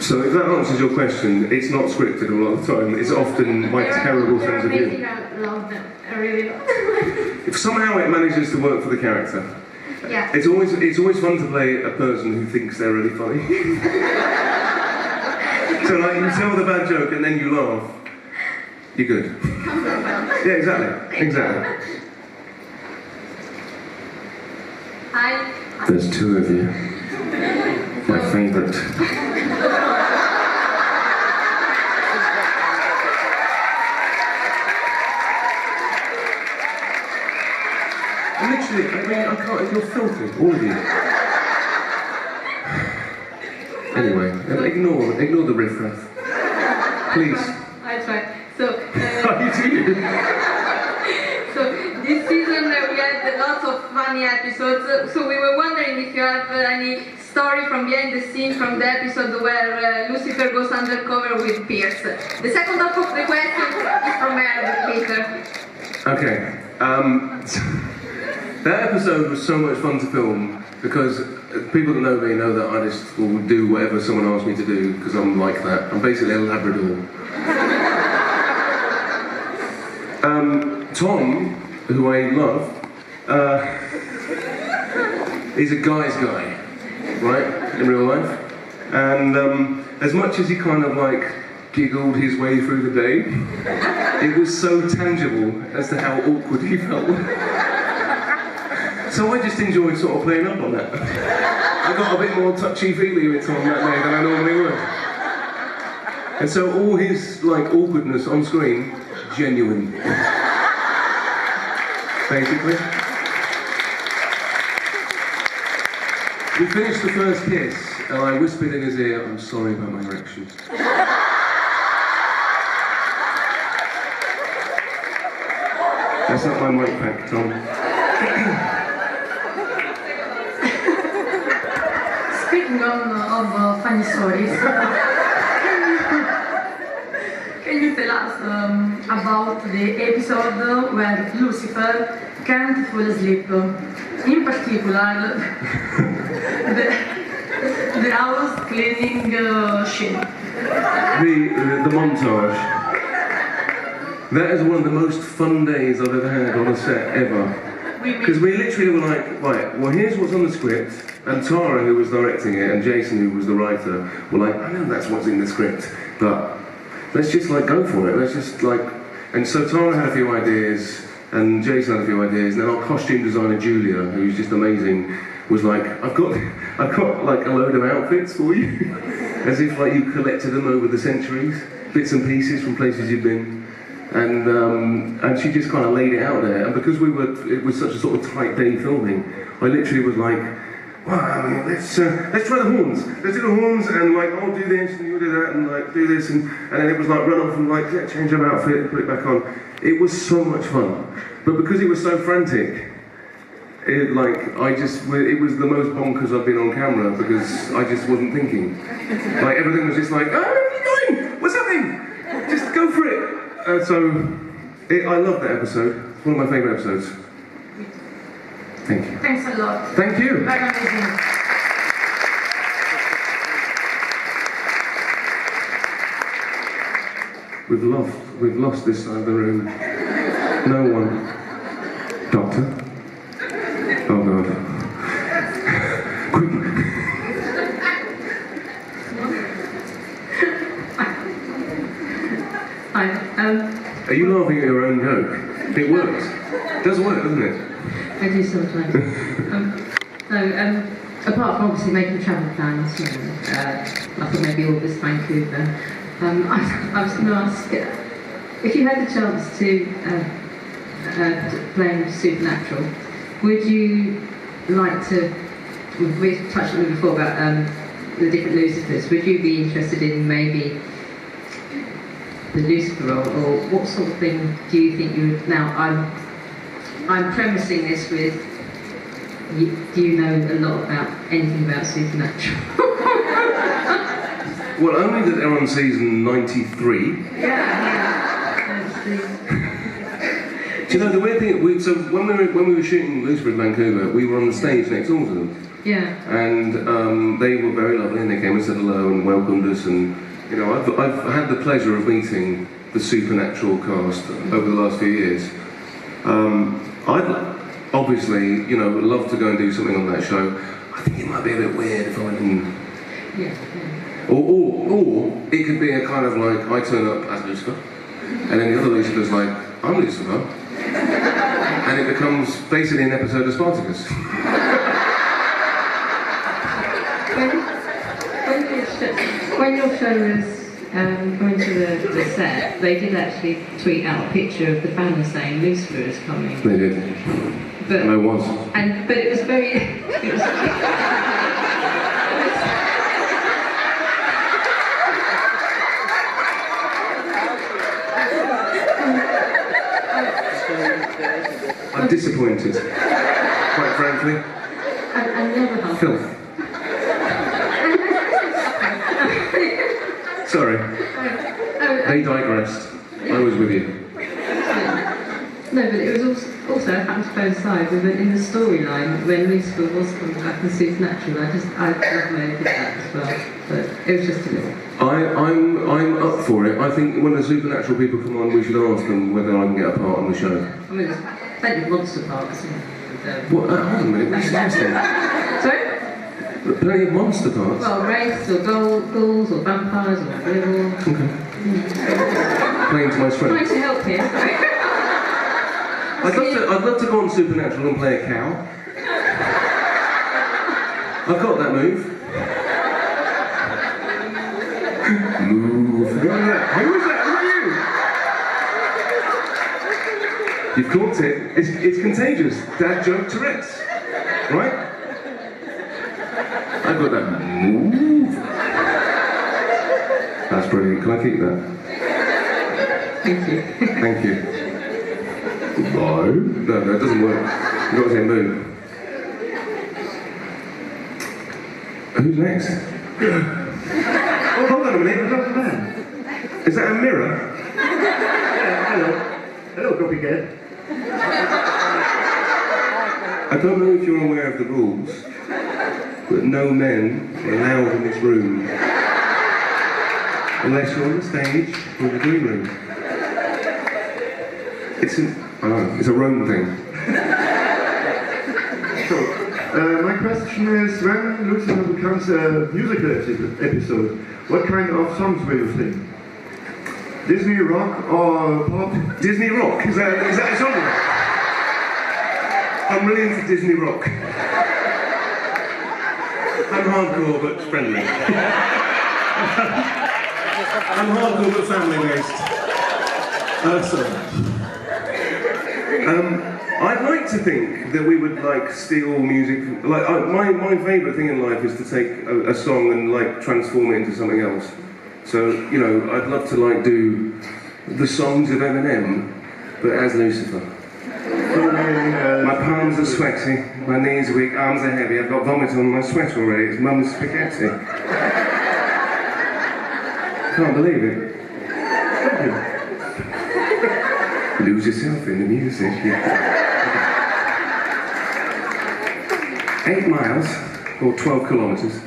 So if that answers your question, it's not scripted a lot of the time. It's often my terrible sense of humour. I love them. I really love them. If somehow it manages to work for the character, yeah. It's always fun to play a person who thinks they're really funny. So like you tell the bad joke and then you laugh, you're good. Yeah, exactly. Hi. There's two of you. My favourite. Literally, I can't, you're filthy, all of you. Anyway, ignore the riffraff. Please. I try. So, You do? so this season we had lots of funny episodes. So we were wondering if you have any story from behind the scene from the episode where Lucifer goes undercover with Pierce. The second half of the question is from Peter. Okay. That episode was so much fun to film because people that know me know that I just will do whatever someone asks me to do because I'm like that. I'm basically a Labrador. Tom, who I love, is a guy's guy, right, in real life. And as much as he kind of like giggled his way through the day, it was so tangible as to how awkward he felt. So I just enjoyed sort of playing up on that. I got a bit more touchy-feely with Tom that day than I normally would. And so all his like awkwardness on screen, genuine. Basically. We finished the first kiss and I whispered in his ear, "I'm sorry about my erections." That's not my mic pack, Tom. Speaking of funny stories, can you tell us about the episode where Lucifer can't fall asleep? In particular, the house cleaning scene. The montage. That is one of the most fun days I've ever had on a set ever. Because we literally were like, right, well here's what's on the script, and Tara, who was directing it, and Jason, who was the writer, were like, I know that's what's in the script, but let's just like go for it, let's just like... And so Tara had a few ideas, and Jason had a few ideas, and then our costume designer Julia, who's just amazing, was like, I've got like a load of outfits for you, as if like you collected them over the centuries, bits and pieces from places you've been. And she just kind of laid it out there, and because it was such a sort of tight day filming, I literally was like, wow, let's try the horns, let's do the horns, and like, I'll do this, and you'll do that, and like, do this, and then it was like, run off and like, yeah, change our outfit and put it back on. It was so much fun, but because it was so frantic, it was the most bonkers I've been on camera, because I just wasn't thinking. Like, everything was just like, oh, where are you going? What's happening? Just go for it. I love that episode. It's one of my favourite episodes. Thank you. Thanks a lot. Thank you. Very amazing. We've lost this side of the room. No one. Doctor? Oh God. Quick. Are you laughing at your own joke? It works. It does work, doesn't it? I do sometimes. Apart from obviously making travel plans, I thought maybe August, Vancouver, I was going to ask, if you had the chance to play in Supernatural, would you like to, we've touched on it before about the different Lucifers, would you be interested in maybe the Lucifer role, or what sort of thing do you think you would... Now, I'm premising this with, do you know a lot about anything about Supernatural? Well, only that they're on season 93. Yeah. Do you know the weird thing? So when we were shooting Luci in Vancouver, we were on the stage next door to them. Yeah. And they were very lovely, and they came and said hello and welcomed us. And you know, I've had the pleasure of meeting the Supernatural cast over the last few years. I'd obviously, you know, would love to go and do something on that show. I think it might be a bit weird if I went and... Yeah. Or it could be a kind of like, I turn up as Lucifer, and then the other Lucifer's like, I'm Lucifer. And it becomes basically an episode of Spartacus. When your show was going to the set, they did actually tweet out a picture of the family saying Lucifer is coming. They did. But, and I was. But it was very... It was, I'm disappointed, quite frankly. I never have. Filth. Sorry. They digressed. I was with you. No, but it was also happened to coincide with in the storyline when Lucifer was coming back in Supernatural. I love when they did that as well. But it was just a little. I'm up for it. I think when the Supernatural people come on, we should ask them whether I can get a part on the show. I mean, there's plenty of monster parts. What? Hold on a minute. What's that? Sorry? Plenty of monster parts. Well, wraiths or ghouls or vampires or whatever. Okay. Playing to my strength. Trying to help here. I'd love to go on Supernatural and play a cow. I've got that move. Move. Who was that? Who was that? Who are you? You've caught it. It's contagious. Dad joke Tourette's. Right? I've got that move. That's brilliant. Can I keep that? Thank you. Thank you. Goodbye. No, it doesn't work. You've got to say move. Who's next? Oh, hold on a minute. What's that man? Is that a mirror? Yeah, hello. Hello, copycat. I don't know if you're aware of the rules, but no men are allowed in this room. Unless you're on the stage or the green room. It's a Rome thing. So, my question is, when Lucifer becomes a musical episode, what kind of songs will you sing? Disney rock or pop? Disney rock? Is that a genre? I'm really into Disney rock. I'm hardcore but friendly. I'm hardcore but family based. I'd like to think that we would like steal music. Like my favourite thing in life is to take a song and like transform it into something else. So you know, I'd love to like do the songs of Eminem, but as Lucifer. My palms are sweaty, my knees are weak, arms are heavy. I've got vomit on my sweat already. It's mum's spaghetti. Can't believe it. Lose yourself in the music. 8 miles, or 12 kilometres.